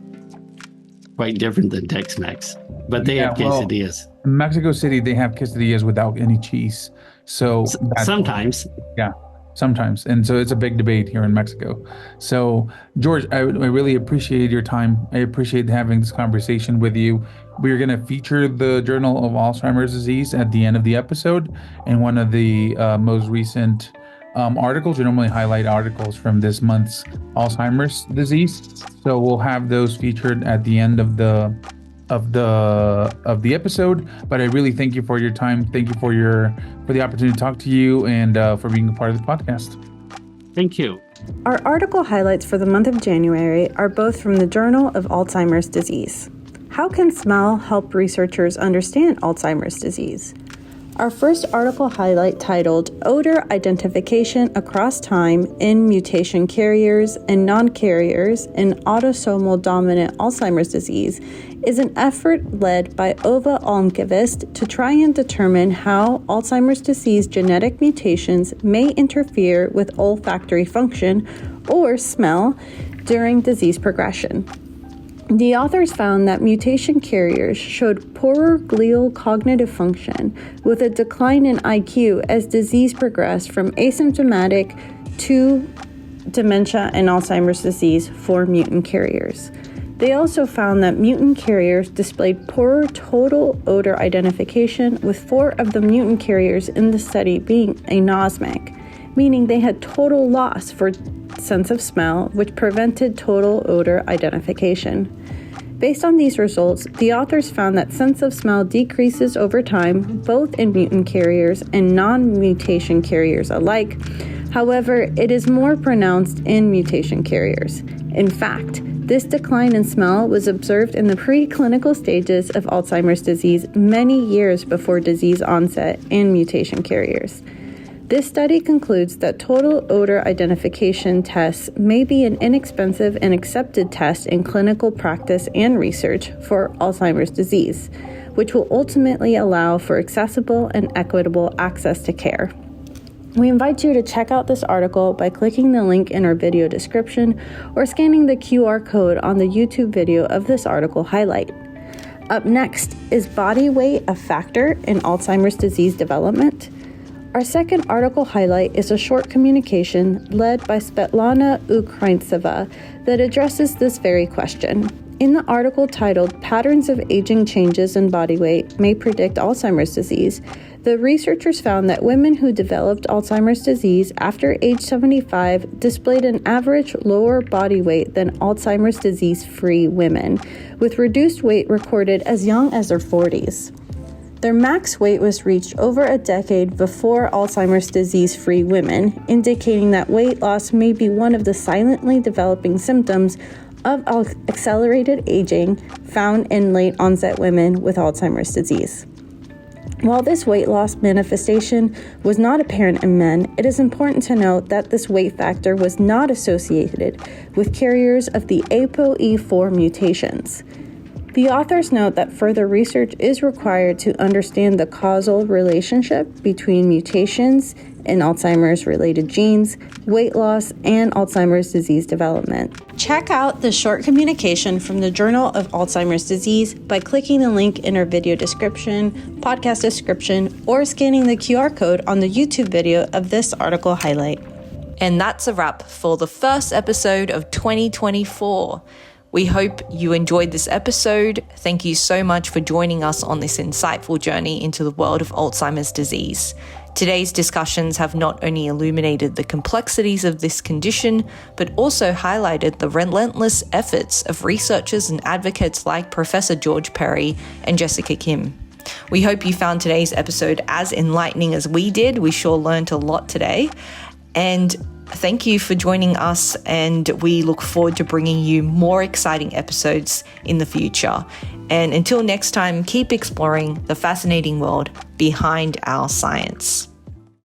quite different than Tex-Mex. But they have quesadillas. In Mexico City, they have quesadillas without any cheese. So sometimes. Yeah, sometimes. And so it's a big debate here in Mexico. So, George, I really appreciate your time. I appreciate having this conversation with you. We're going to feature the Journal of Alzheimer's Disease at the end of the episode. And one of the most recent articles, we normally highlight articles from this month's Alzheimer's disease. So we'll have those featured at the end of the episode. But I really thank you for your time. Thank you for the opportunity to talk to you and for being a part of the podcast. Thank you. Our article highlights for the month of January are both from the Journal of Alzheimer's Disease. How can smell help researchers understand Alzheimer's disease? Our first article highlight, titled Odor Identification Across Time in Mutation Carriers and Non-Carriers in Autosomal Dominant Alzheimer's Disease, is an effort led by Ova Almqvist to try and determine how Alzheimer's disease genetic mutations may interfere with olfactory function or smell during disease progression. The authors found that mutation carriers showed poorer glial cognitive function with a decline in IQ as disease progressed from asymptomatic to dementia and Alzheimer's disease for mutant carriers. They also found that mutant carriers displayed poorer total odor identification, with 4 of the mutant carriers in the study being anosmic, meaning they had total loss for sense of smell, which prevented total odor identification. Based on these results, the authors found that sense of smell decreases over time, both in mutant carriers and non-mutation carriers alike. However, it is more pronounced in mutation carriers. In fact, this decline in smell was observed in the preclinical stages of Alzheimer's disease many years before disease onset in mutation carriers. This study concludes that total odor identification tests may be an inexpensive and accepted test in clinical practice and research for Alzheimer's disease, which will ultimately allow for accessible and equitable access to care. We invite you to check out this article by clicking the link in our video description or scanning the QR code on the YouTube video of this article highlight. Up next, is body weight a factor in Alzheimer's disease development? Our second article highlight is a short communication led by Svetlana Ukraintseva that addresses this very question. In the article titled Patterns of Aging Changes in Body Weight May Predict Alzheimer's Disease, the researchers found that women who developed Alzheimer's disease after age 75 displayed an average lower body weight than Alzheimer's disease-free women, with reduced weight recorded as young as their 40s. Their max weight was reached over a decade before Alzheimer's disease-free women, indicating that weight loss may be one of the silently developing symptoms of accelerated aging found in late-onset women with Alzheimer's disease. While this weight loss manifestation was not apparent in men, it is important to note that this weight factor was not associated with carriers of the ApoE4 mutations. The authors note that further research is required to understand the causal relationship between mutations in Alzheimer's-related genes, weight loss, and Alzheimer's disease development. Check out the short communication from the Journal of Alzheimer's Disease by clicking the link in our video description, podcast description, or scanning the QR code on the YouTube video of this article highlight. And that's a wrap for the first episode of 2024. We hope you enjoyed this episode. Thank you so much for joining us on this insightful journey into the world of Alzheimer's disease. Today's discussions have not only illuminated the complexities of this condition, but also highlighted the relentless efforts of researchers and advocates like Professor George Perry and Jessica Kim. We hope you found today's episode as enlightening as we did. We sure learned a lot today. And thank you for joining us, and we look forward to bringing you more exciting episodes in the future. And until next time, keep exploring the fascinating world behind our science.